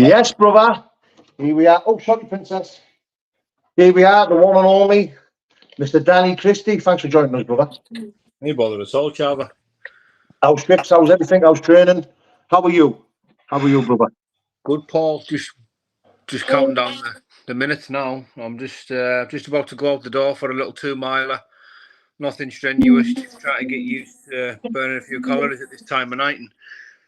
Yes, brother. Here we are. Oh, sorry, Princess. Here we are, the one and only Mr. Danny Christie. Thanks for joining us, brother. No bother at all, Chava. How's trips? How's everything? How's training? How are you? How are you, brother? Good, Paul. Just counting down the minutes now. I'm just about to go out the door for a little 2-miler. Nothing strenuous. Just trying to get used to burning a few calories at this time of night, and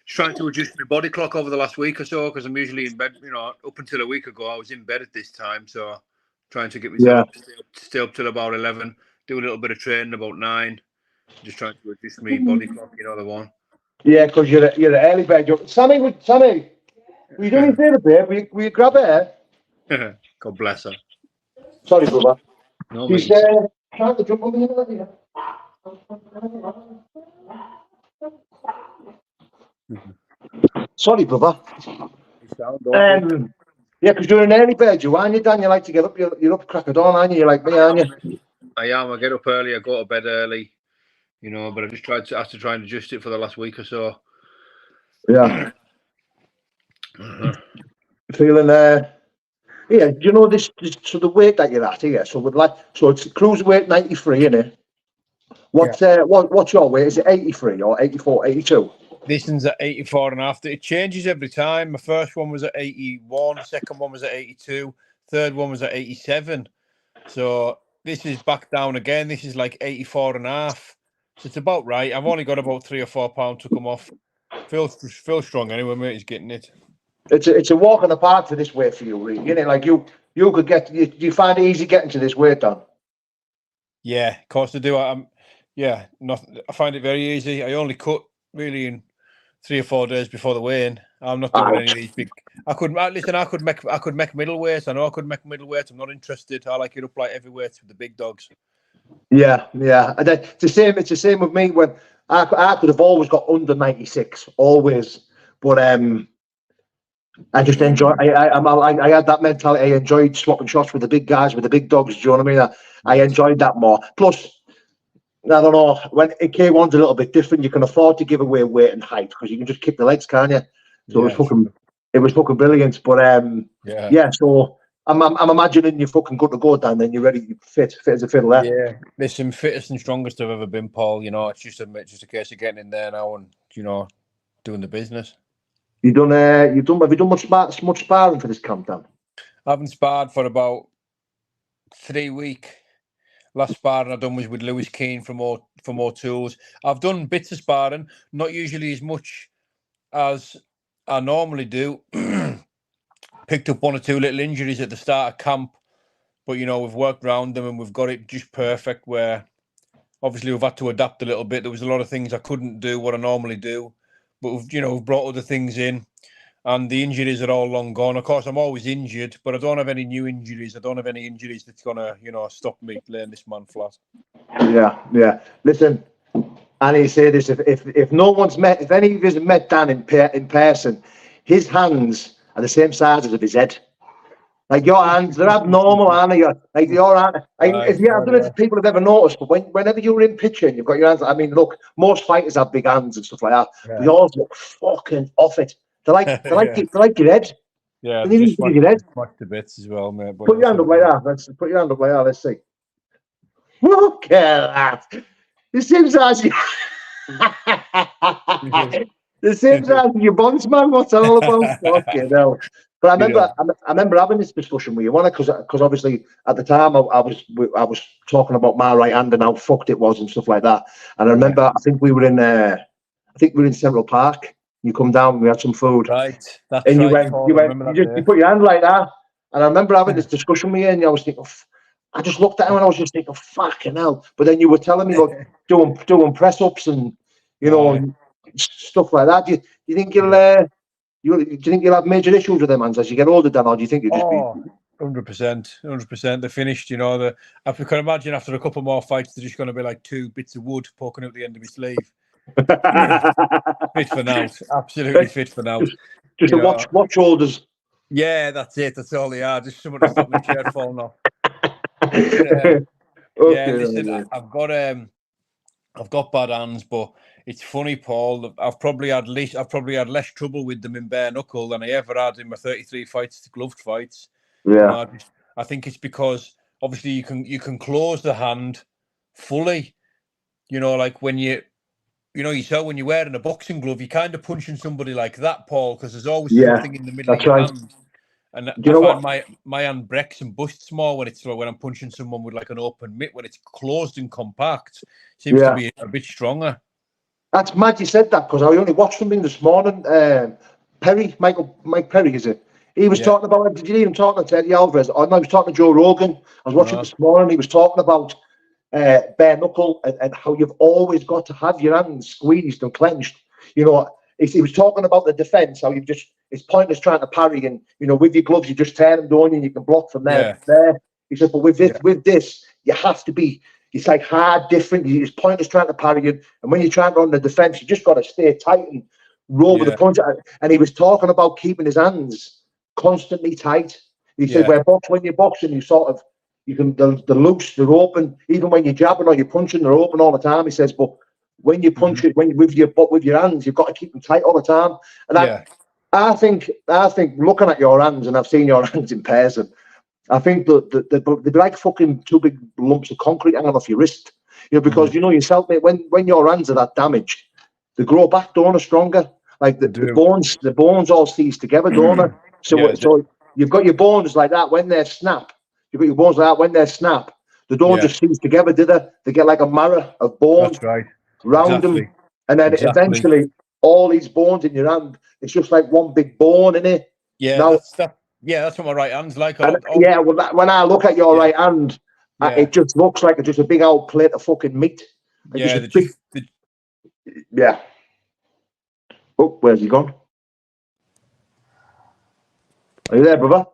just trying to adjust my body clock over the last week or so, because I'm usually in bed. Up until a week ago, I was in bed at this time, so trying to get myself stay up till about 11. Do a little bit of training about 9. Just trying to adjust my body clock. You know the one. Yeah, because you're an early bird. Sammy, will you do me a favour, babe? Will you grab her? God bless her. Sorry, brother. No, She's mate. trying to jump on me. Sorry, brother. Yeah, because you're an early bird, aren't you, Dan? You like to get up. You're up crack of dawn, aren't you? You're like me, aren't you? I am. I get up early. I go to bed early. But I just have to try and adjust it for the last week or so. Yeah. Feeling yeah, do you know this so the weight that you're at here? So it's cruiserweight 93, innit? What's your weight? Is it 83 or 84, 82? This one's at 84.5. It changes every time. My first one was at 81, second one was at 82, third one was at 87. So this is back down again. This is like 84.5. So it's about right. I've only got about 3 or 4 pounds to come off. Feel strong anyway, mate. He's getting it. It's a walk in the park for this weight for you, really, isn't it? Like you could get. Do you find it easy getting to this weight, Dan? Yeah, of course I do. I find it very easy. I only cut really in 3 or 4 days before the weigh-in. I'm not doing any of these big. I could make middleweight. I know I could make middleweight. I'm not interested. I like it up like heavyweight with the big dogs. Yeah. And it's the same. It's the same with me. When I could have always got under 96, always. But I just enjoy. I had that mentality. I enjoyed swapping shots with the big guys, with the big dogs. Do you know what I mean? I enjoyed that more. Plus, I don't know, when K1's a little bit different, you can afford to give away weight and height because you can just kick the legs, can't you? So it was fucking brilliant. But so I'm imagining you're fucking good to go, Dan. Then you're ready, you fit as a fiddle. Yeah, listen, fittest and strongest I've ever been, Paul. It's just a case of getting in there now and doing the business. Have you done much sparring for this camp, Dan? I haven't sparred for about 3 weeks. Last sparring I've done was with Lewis Keane for more tools. I've done bits of sparring, not usually as much as I normally do. Picked up 1 or 2 little injuries at the start of camp, but we've worked around them and we've got it just perfect. Where obviously we've had to adapt a little bit. There was a lot of things I couldn't do what I normally do, but we've brought other things in. And the injuries are all long gone. Of course, I'm always injured, but I don't have any new injuries. I don't have any injuries that's gonna, stop me playing this man flat. Yeah. Listen, I need to say this: if no one's if any of you have met Dan in person, his hands are the same size as of his head. Like your hands, they're abnormal, aren't they? Like your hands. I don't know if people have ever noticed, but whenever you're in pitching, you've got your hands. I mean, look, most fighters have big hands and stuff like that. Yeah. They always look fucking off it. They're like your head. Yeah, just your head. Smash the bits as well, mate. Put your hand up like that. Put your hand up like that. Let's see. Look at that. The same size. The same size as your bonds, man. What's that all about? Fucking hell. But I remember having this discussion with you, because obviously at the time I was talking about my right hand and how fucked it was and stuff like that. And I remember I think we were in Central Park. You come down, we had some food. Right. That's and right. You put your hand like that. And I remember having this discussion with you, and I was thinking, I just looked at him and I was just thinking, fucking hell. But then you were telling me, like, doing press ups and, stuff like that. Do you think you'll have major issues with them hands as you get older, Dan, or do you think you'll just be 100%. They're finished, I can imagine after a couple more fights, they're just going to be like 2 bits of wood poking out the end of my sleeve. Fit for now, absolutely fit for now. Just watch holders. Yeah, that's it. That's all they are. Just someone to stop my chair falling off. Listen, I've got bad hands, but it's funny, Paul. I've probably had less trouble with them in bare-knuckle than I ever had in my 33 fights to gloved fights. Yeah. I think it's because obviously you can close the hand fully. Like when you saw when you're wearing a boxing glove, you're kind of punching somebody like that, Paul, because there's always something in the middle of your hand. And Do you I know find what? my hand breaks and busts more when I'm punching someone with like an open mitt. When it's closed and compact, seems to be a bit stronger. That's mad you said that, because I only watched something this morning. Mike Perry, is it? He was talking about it. Did you hear him talking to Eddie Alvarez? Oh, no, he was talking to Joe Rogan. I was watching this morning. He was talking about bare knuckle and how you've always got to have your hands squeezed and clenched. He was talking about the defense, how it's pointless trying to parry, and with your gloves you just tear them down and you can block from there. He said, but with this you have to be. It's like hard, different. It's pointless trying to parry you, and when you're trying to run the defense, you just got to stay tight and roll with the punch. And he was talking about keeping his hands constantly tight. He said, when you're boxing, you can they're loose, they're open. Even when you're jabbing or you're punching, they're open all the time. He says, but when you punch it, with your hands, you've got to keep them tight all the time. And I think looking at your hands, and I've seen your hands in person, I think that they'd be like fucking two big lumps of concrete hanging off your wrist. Because yourself, mate, when your hands are that damaged, they grow back, don't they, stronger? Like the bones all seize together, don't they? So you've got your bones like that when they snap. You've got your bones like that when they snap. They don't just seize together, do they? They get like a marrow of bones round them. And then eventually all these bones in your hand, it's just like one big bone, isn't it? That's what my right hand's like. When I look at your right hand, it just looks like just a big old plate of fucking meat. Oh, where's he gone? Are you there, brother?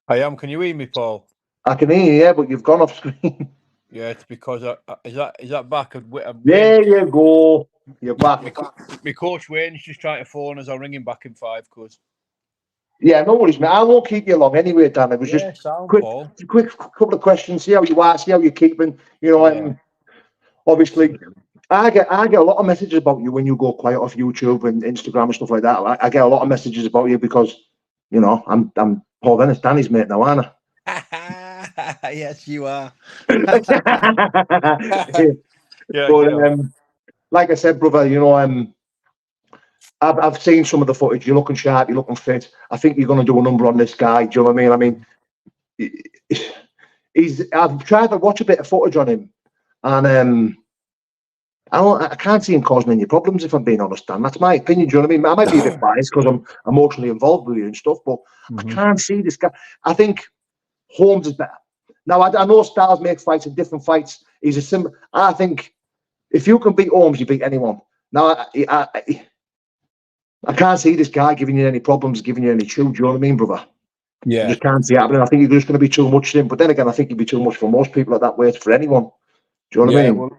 I am. Can you hear me, Paul? I can hear you, yeah, but you've gone off screen. Yeah, it's because is that back? There you go. You're back. My coach Wayne's just trying to phone us. I'll ring him back in 5, cuz. Yeah, no worries, mate. I won't keep you long anyway, Dan. It was just quick couple of questions. See how you are. See how you're keeping. Obviously, I get a lot of messages about you when you go quiet off YouTube and Instagram and stuff like that. I get a lot of messages about you because, I'm Paul Dennis, Danny's mate now, aren't I? Yes, you are. Like I said, brother, I've seen some of the footage. You're looking sharp. You're looking fit. I think you're going to do a number on this guy. Do you know what I mean? I've tried to watch a bit of footage on him, and I can't see him causing any problems, if I'm being honest, Dan. That's my opinion. Do you know what I mean? I might be a bit biased because I'm emotionally involved with you and stuff, but I can't see this guy. I think Holmes is better. Now, I know Styles makes fights in different fights. I think if you can beat Holmes, you beat anyone. Now, I can't see this guy giving you any problems, giving you any chew. Do you know what I mean, brother? Yeah. I just can't see it happening. I think you're just going to be too much for him. But then again, I think you'd be too much for most people at that weight, for anyone. Do you know what I mean? Well,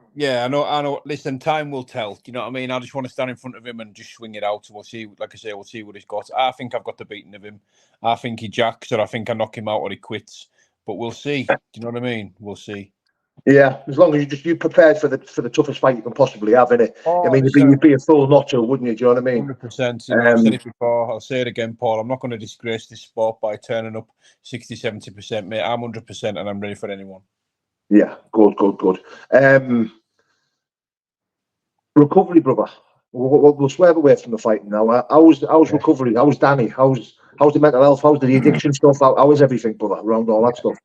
I know. Listen, time will tell. Do you know what I mean? I just want to stand in front of him and just swing it out. We'll see. Like I say, we'll see what he's got. I think I've got the beating of him. I think he jacks, or I think I knock him out, or he quits. But we'll see. Do you know what I mean? We'll see. Yeah, as long as you're prepared for the toughest fight you can possibly have, innit? I mean, you'd be a full notcher, wouldn't you? Do you know what I mean? 100%. I've said it before. I'll say it again, Paul. I'm not going to disgrace this sport by turning up 60-70%, mate. I'm 100%, and I'm ready for anyone. Yeah, good. Recovery, brother. We'll swerve away from the fighting now. How's recovery? How's Danny? How's the mental health? How's the addiction stuff? How is everything, brother, around all that stuff?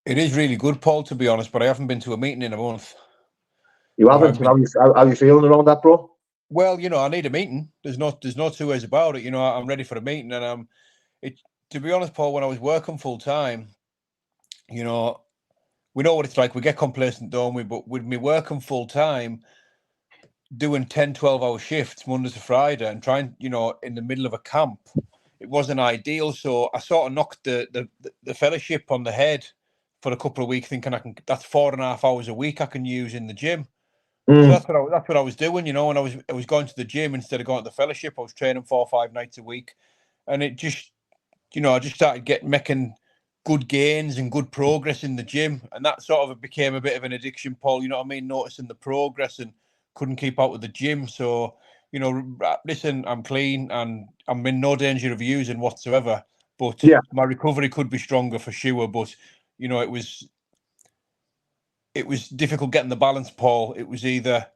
It is really good, Paul, to be honest, but I haven't been to a meeting in a month. You haven't? How are you feeling around that, bro? Well, I need a meeting. There's no two ways about it. I'm ready for a meeting, and to be honest, Paul, when I was working full time, we know what it's like. We get complacent, don't we? But with me working full time, doing 10, 12-hour shifts Monday to Friday, and trying, in the middle of a camp, it wasn't ideal. So I sort of knocked the fellowship on the head for a couple of weeks, thinking that's 4.5 hours a week I can use in the gym. So that's what I was doing, and I was going to the gym instead of going to the fellowship. I was training 4 or 5 nights a week, and it just, I just started making good gains and good progress in the gym, and that sort of became a bit of an addiction, Paul. You know what I mean? Noticing the progress and couldn't keep out with the gym. So, you know, listen, I'm clean and I'm in no danger of using whatsoever. But my recovery could be stronger for sure. But, you know, it was difficult getting the balance, Paul. It was either,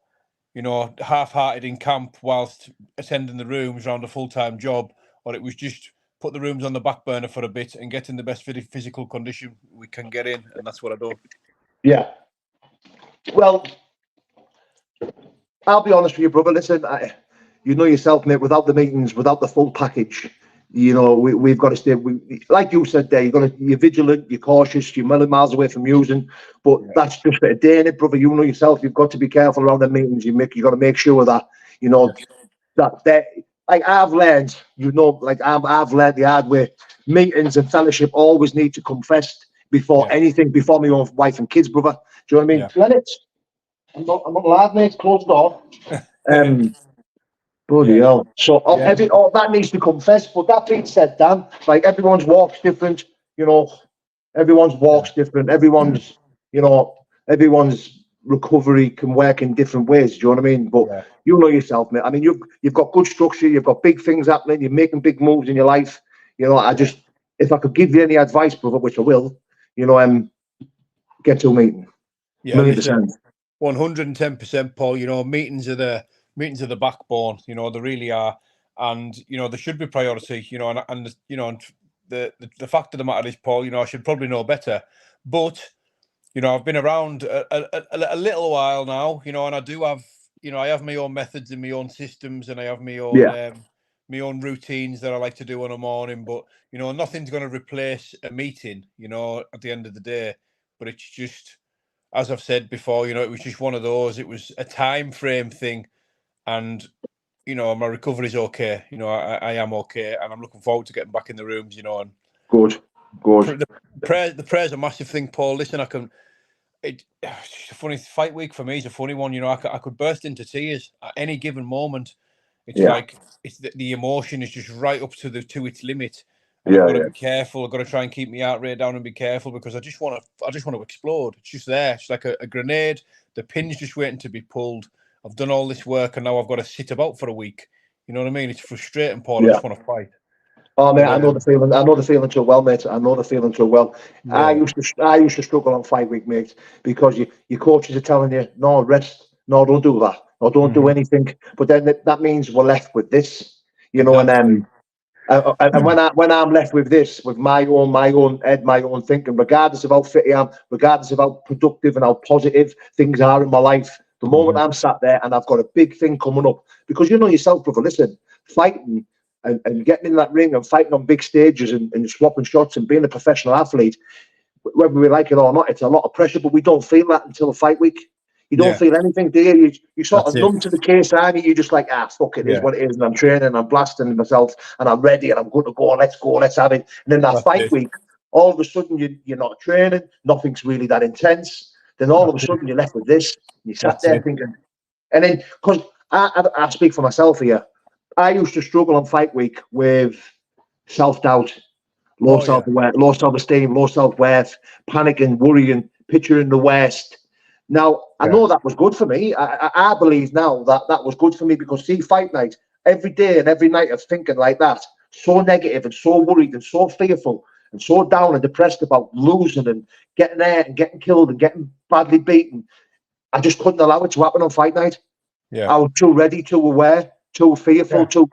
you know, half-hearted in camp whilst attending the rooms around a full-time job, or it was just put the rooms on the back burner for a bit and get in the best physical condition we can get in, and that's what I done. Yeah. Well, I'll be honest with you, brother. Listen, you know yourself, mate. Without the meetings, without the full package, you know, we've got to stay. Like you said there, you're vigilant, you're cautious, you're a million miles away from using. But that's just a day in it, brother. You know yourself. You've got to be careful around the meetings you make. You got to make sure that you know that like I've learned, you know, like I've learned the hard way. Meetings and fellowship always need to come first before anything, before my own wife and kids, brother. Do you know what I mean? Leonard, I'm not loud, mate. Close the door. Bloody hell. So all that needs to come first. But that being said, Dan, like everyone's walk's different, you know, everyone's walk's different. Everyone's, you know, everyone's recovery can work in different ways. Do you know what I mean? But you know yourself, mate. I mean, you've got good structure, you've got big things happening, you're making big moves in your life. You know, if I could give you any advice, brother, which I will, you know, get to a meeting. Yeah, 110%, Paul. You know, meetings are the backbone. You know, they really are, and you know, they should be priority. You know, and you know, and the fact of the matter is, Paul, you know, I should probably know better, but you know, I've been around a little while now. You know, and I do have, you know, I have my own methods and my own systems, and I have my own my own routines that I like to do on a morning. But you know, nothing's going to replace a meeting. You know, at the end of the day, but it's just, as I've said before, you know, it was just one of those. It was a time frame thing, and you know, my recovery's okay. You know, I am okay, and I'm looking forward to getting back in the rooms. You know, and good. The prayers are a massive thing, Paul. Listen, it's a funny fight week for me. Is a funny one. You know, I could burst into tears at any given moment. It's like it's the emotion is just right up to its limit. And I've got to be careful. I've got to try and keep my heart rate down and be careful because I just want to explode. It's just there. It's like a grenade. The pin's just waiting to be pulled. I've done all this work and now I've got to sit about for a week. You know what I mean? It's frustrating, Paul. I just want to fight. Oh, mate, I know the feeling. I know the feeling too well, mate. I know the feeling too well. Yeah. I used to struggle on fight week, mate, because your coaches are telling you, no, rest, no, don't do that, or don't do anything. But then that means we're left with this, you know, and when I'm left with this, with my own head, my own thinking, regardless of how fit I am, regardless of how productive and how positive things are in my life, the moment I'm sat there and I've got a big thing coming up, because you know yourself, brother, listen, fighting and getting in that ring and fighting on big stages and swapping shots and being a professional athlete, whether we like it or not, it's a lot of pressure, but we don't feel that until a fight week. You don't feel anything, do you? You sort of numb to the case, aren't you? You're just like, fuck it, is what it is, and I'm training, I'm blasting myself, and I'm ready, and I'm good to go, let's have it. And then that fight week, all of a sudden, you're not training, nothing's really that intense. Then all of a sudden, you're left with this. You sat there thinking, and then, because I speak for myself here, I used to struggle on fight week with self-doubt, low self-esteem, low self-worth, panicking, worrying, picturing the worst. Now, I know that was good for me. I believe now that was good for me because, see, fight night, every day and every night of thinking like that, so negative and so worried and so fearful and so down and depressed about losing and getting hurt and getting killed and getting badly beaten. I just couldn't allow it to happen on fight night. Yeah. I was too ready, too aware, too fearful, too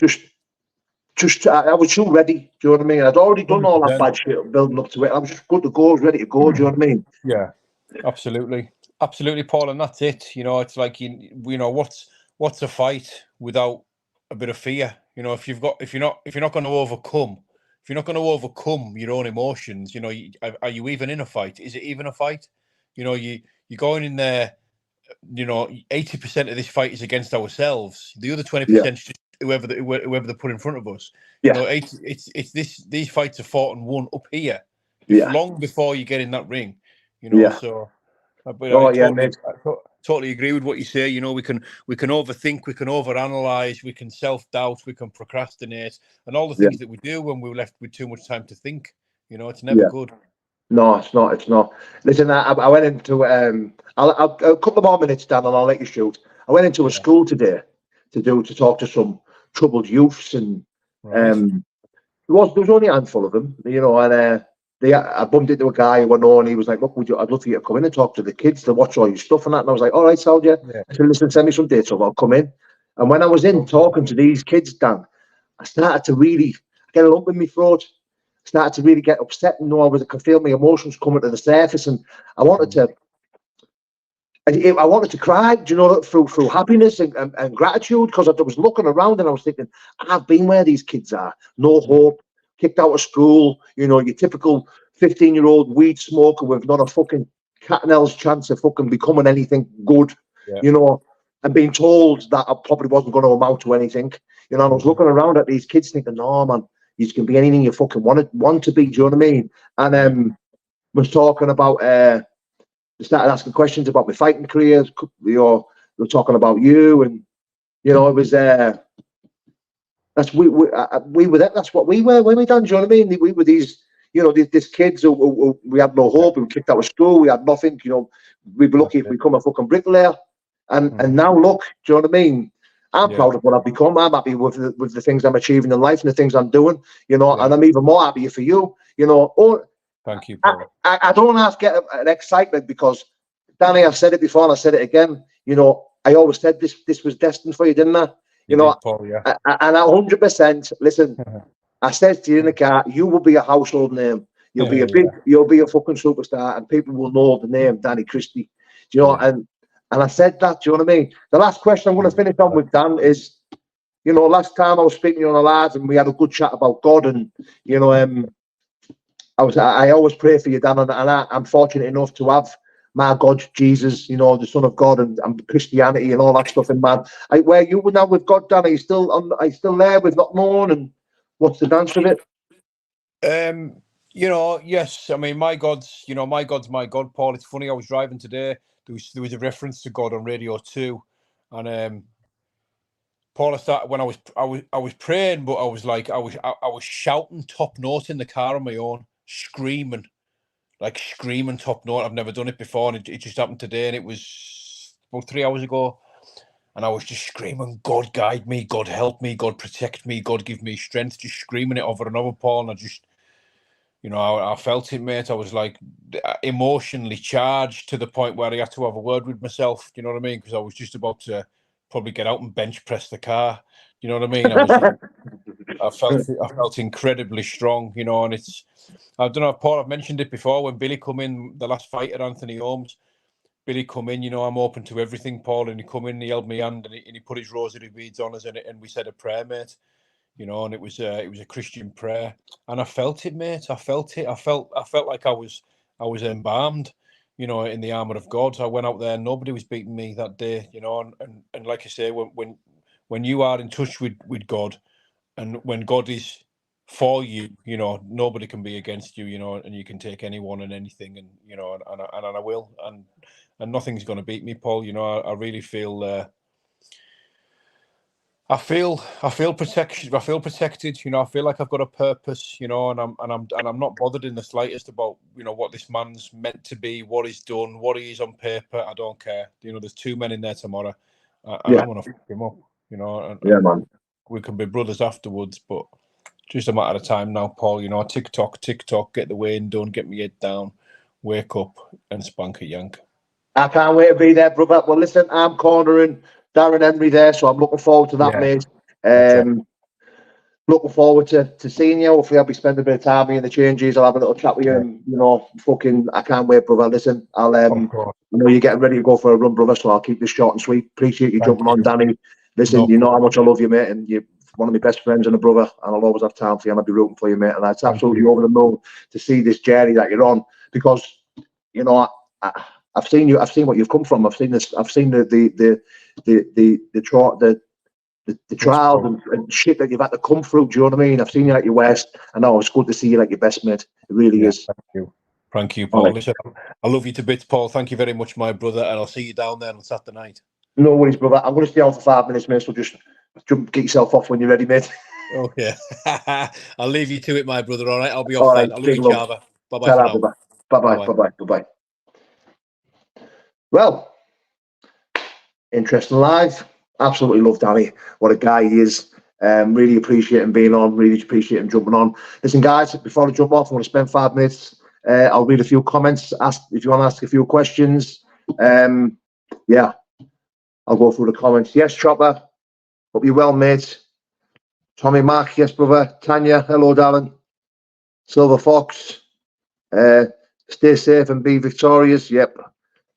I was too ready. Do you know what I mean? I'd already done all that bad shit building up to it. I was just good to go, ready to go. Do you know what I mean? Yeah, absolutely, Paul. And that's it. You know, it's like you know what's a fight without a bit of fear? You know, if you're not going to overcome your own emotions, you know, are you even in a fight? Is it even a fight? You know, you're going in there. You know, 80% of this fight is against ourselves. The other 20% is just whoever they put in front of us. You know, these fights are fought and won up here, long before you get in that ring. You know, so. But I totally agree with what you say. You know, we can overthink, we can overanalyze, we can self-doubt, we can procrastinate, and all the things that we do when we're left with too much time to think. You know, it's never good. No, it's not. Listen, I went into a couple of more minutes, Dan, and I'll let you shoot. I went into a school today to talk to some troubled youths, and Right. there was only a handful of them, you know, and I bumped into a guy who I know, and he was like, "Look, I'd love for you to come in and talk to the kids to watch all your stuff and that." And I was like, "All right, Sal, yeah." I said, "Listen, send me some dates over, I'll come in." And when I was in talking to these kids, Dan, I started to really get a lump in my throat. I started to really get upset, and I could feel my emotions coming to the surface, and I wanted to. I wanted to cry, do you know, through happiness and gratitude, because I was looking around and I was thinking, I've been where these kids are. No hope, kicked out of school, you know, your typical 15-year-old weed smoker with not a fucking cat and hell's chance of fucking becoming anything good, you know, and being told that I probably wasn't going to amount to anything. You know, and I was looking around at these kids thinking, no, man, you can be anything you fucking want to be, do you know what I mean? And was talking about... they started asking questions about my fighting career. You know, they were talking about you, and you know, it was we were that. That's what we were when we done. Do you know what I mean? We were these, you know, these kids who we had no hope. We were kicked out of school. We had nothing. You know, we'd be lucky if we become a fucking bricklayer. And now look, do you know what I mean? I'm proud of what I've become. I'm happy with the things I'm achieving in life and the things I'm doing. You know, and I'm even more happy for you. You know, Thank you, Paul. I don't have to get an excitement because, Danny, I've said it before and I said it again. You know, I always said this was destined for you, didn't I? You know, did, Paul, yeah. And 100%. Listen, I said to you in the car, you will be a household name. You'll be you'll be a fucking superstar, and people will know the name Danny Christie. Do you know? And I said that. Do you know what I mean? The last question I'm going to finish on with, Dan, is, you know, last time I was speaking to you on the lads, and we had a good chat about God, and you know, I always pray for you, Dan, and I'm fortunate enough to have my God, Jesus, you know, the Son of God, and Christianity and all that stuff in man. Where you were now with God, Dan, are you still there with not knowing, and what's the dance of it? You know, yes. I mean, my God's my God, Paul. It's funny. I was driving today. There was a reference to God on Radio 2, and Paul, I started when I was praying, but I was like I was shouting top note in the car on my own, screaming top note. I've never done it before, and it just happened today, and it was about 3 hours ago, and I was just screaming, God guide me, God help me, God protect me, God give me strength, just screaming it over and over, Paul, and I just, you know, I felt it, mate. I was like emotionally charged to the point where I had to have a word with myself. You know what I mean? Because I was just about to probably get out and bench press the car. You know what I mean? I felt incredibly strong. You know, and it's, I don't know, Paul, I've mentioned it before. When Billy come in, the last fight at Anthony Holmes, Billy come in. You know, I'm open to everything, Paul. And he come in, he held my hand, and he put his rosary beads on us, and we said a prayer, mate. You know, and it was a Christian prayer, and I felt it, mate. I felt it. I felt like I was embalmed, you know, in the armor of God. So I went out there, and nobody was beating me that day, you know. And like I say, when you are in touch with God, and when God is for you, you know, nobody can be against you, you know, and you can take anyone and anything, and you know, and I will, and nothing's going to beat me, Paul. You know, I really feel. I feel protection. I feel protected. You know, I feel like I've got a purpose. You know, and I'm not bothered in the slightest about, you know, what this man's meant to be, what he's done, what he is on paper. I don't care. You know, there's 2 men in there tomorrow, and I'm gonna fuck him up. You know, and man. We can be brothers afterwards, but just a matter of time now, Paul. You know, tick tock, get the weighing done, get my head down, wake up, and spank a yank. I can't wait to be there, brother. Well, listen, I'm cornering Darren Henry there, so I'm looking forward to that, mate. Looking forward to seeing you. Hopefully, I'll be spending a bit of time in the changes. I'll have a little chat with you, and you know, I can't wait, brother. Listen, I know you're getting ready to go for a run, brother, so I'll keep this short and sweet. Appreciate you jumping on, Danny. Listen, you know how much I love you, mate, and you're one of my best friends and a brother, and I'll always have time for you, and I'll be rooting for you, mate. And it's absolutely over the moon to see this journey that you're on, because you know, I've seen you. I've seen what you've come from. I've seen this. I've seen the trials and shit that you've had to come through. Do you know what I mean? I've seen you at your worst, and now it's good to see you like your best, mate. It really is. Thank you, Paul. Right. Listen, I love you to bits, Paul. Thank you very much, my brother, and I'll see you down there on Saturday night. No worries, brother. I'm going to stay on for 5 minutes, mate. So just get yourself off when you're ready, mate. Okay. I'll leave you to it, my brother. All right. I'll be off then. I'll leave you, Java. Bye-bye for now. Bye-bye. Bye-bye. Well, interesting live. Absolutely love Danny. What a guy he is. Really appreciate him being on. Really appreciate him jumping on. Listen, guys, before I jump off, I want to spend 5 minutes. I'll read a few comments. Ask if you want to ask a few questions. Yeah, I'll go through the comments. Yes, Chopper. Hope you're well, mate. Tommy Mack. Yes, brother. Tanya. Hello, darling. Silver Fox. Stay safe and be victorious. Yep.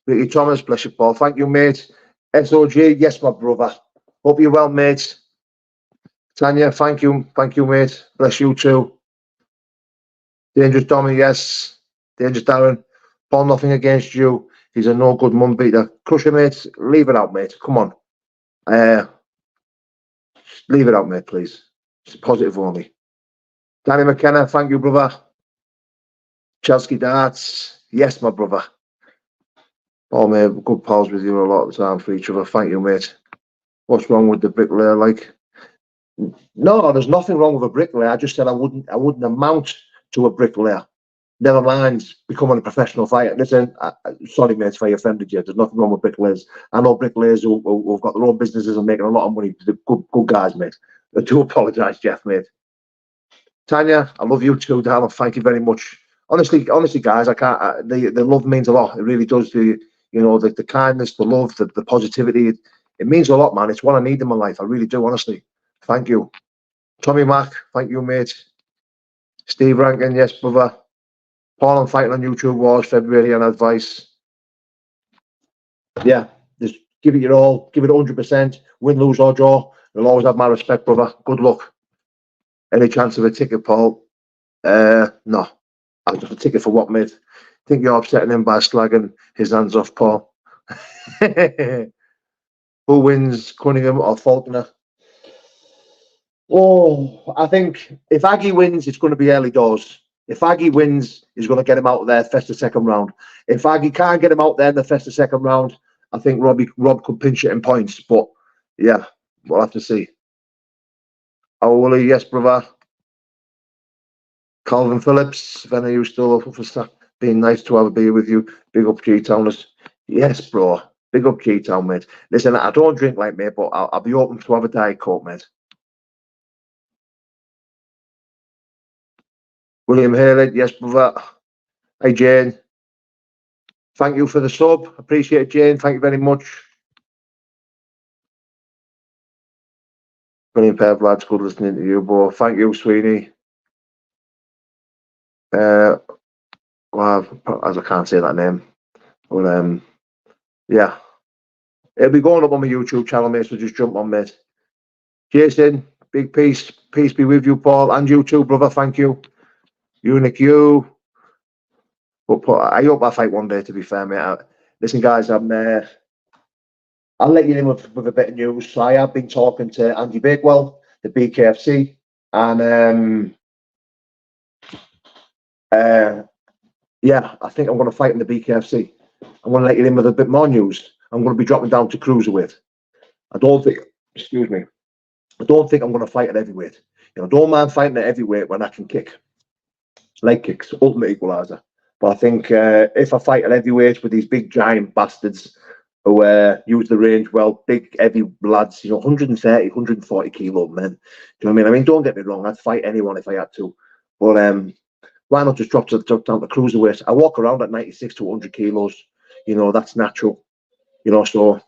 Ricky Thomas. Bless you, Paul. Thank you, mate. SOG. Yes, my brother. Hope you're well, mate. Tanya, thank you. Thank you, mate. Bless you too. Dangerous Tommy, yes. Dangerous Darren. Paul, nothing against you. He's a no good mum beater. Crusher, mate. Leave it out, mate. Come on. Leave it out, mate, please. It's positive only. Danny McKenna, thank you, brother. Chelsea Darts. Yes, my brother. Oh, mate, good pals with you a lot of the time for each other. Thank you, mate. What's wrong with the bricklayer, like? No, there's nothing wrong with a bricklayer. I just said I wouldn't amount to a bricklayer. Never mind becoming a professional fighter. Listen, sorry, mate, if I offended you. There's nothing wrong with bricklayers. I know bricklayers who've got their own businesses and making a lot of money. They're good guys, mate. I do apologise, Jeff, mate. Tanya, I love you too, darling. Thank you very much. Honestly, guys, I can't. The love means a lot. It really does. The kindness, the love, the positivity. It means a lot, man. It's what I need in my life. I really do, honestly. Thank you. Tommy Mack, thank you, mate. Steve Rankin, yes, brother. Paul, I'm fighting on YouTube Wars, February, and advice. Yeah, just give it your all. Give it 100%. Win, lose, or draw. You'll always have my respect, brother. Good luck. Any chance of a ticket, Paul? No. I'll just a ticket for what, mate? Think you're upsetting him by slagging his hands off, Paul. Who wins, Cunningham or Faulkner? Oh, I think if Aggie wins, it's going to be early doors. If Aggie wins, he's going to get him out there Festa second round. If Aggie can't get him out there in the Festa second round, I think Rob could pinch it in points. But yeah, we'll have to see. Oh, Willie, yes, brother. Calvin Phillips, if any of you still up for stuff, being nice to have a beer with you. Big up G-Towners. Yes, bro. Big up G-Town, mate. Listen, I don't drink like mate, but I'll be open to have a Diet Coke, mate. William Haley, yes, brother. Hey, Jane. Thank you for the sub. Appreciate it, Jane. Thank you very much. Brilliant pair of lads. Good listening to you, bro. Thank you, Sweeney. Well, as I can't say that name. But, yeah. It'll be going up on my YouTube channel, mate, so just jump on, mate. Jason, big peace. Peace be with you, Paul. And you too, brother. Thank you. Unique you. But I hope I fight one day, to be fair, mate. Listen, guys, I'll let you in with a bit of news. So I have been talking to Andy Bakewell, the BKFC, and yeah, I think I'm going to fight in the BKFC. I'm going to let you in with a bit more news. I'm going to be dropping down to cruiserweight. I don't think I'm going to fight at heavyweight. I don't mind fighting at heavyweight when I can kick. Leg kicks, ultimate equaliser. But I think if I fight at heavyweight with these big giant bastards who use the range well, big heavy lads, 130, 140 kilo men. Do you know what I mean? I mean, don't get me wrong, I'd fight anyone if I had to. But why not just drop down to cruiserweight? I walk around at 96 to 100 kilos. That's natural. So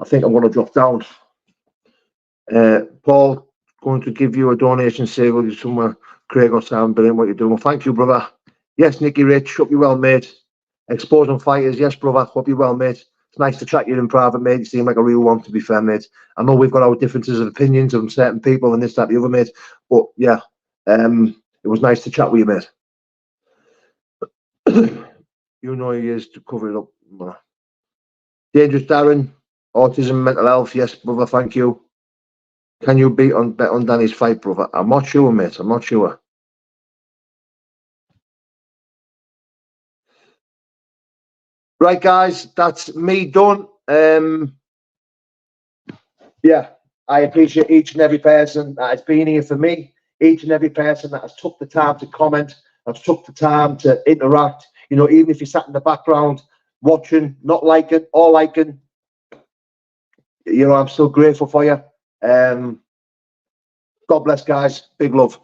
I think I'm going to drop down. Paul, going to give you a donation, say, will you somewhere? Craig or Sam, brilliant what you're doing. Well, thank you, brother. Yes, Nicky Rich, hope you're well, mate. Exposing fighters, yes, brother, hope you're well, mate. It's nice to chat you in private, mate. You seem like a real one, to be fair, mate. I know we've got our differences of opinions on certain people and this, that, the other, mate. But yeah, it was nice to chat with you, mate. He is to cover it up. Dangerous Darren, autism, mental health, yes, brother, thank you. Can you bet on Danny's fight, brother? I'm not sure, mate. I'm not sure. Right, guys, that's me done. Yeah, I appreciate each and every person that has been here for me, each and every person that has took the time to comment, has took the time to interact. Even if you sat in the background watching, not liking or liking, you know, I'm still grateful for you. God bless, guys. Big love.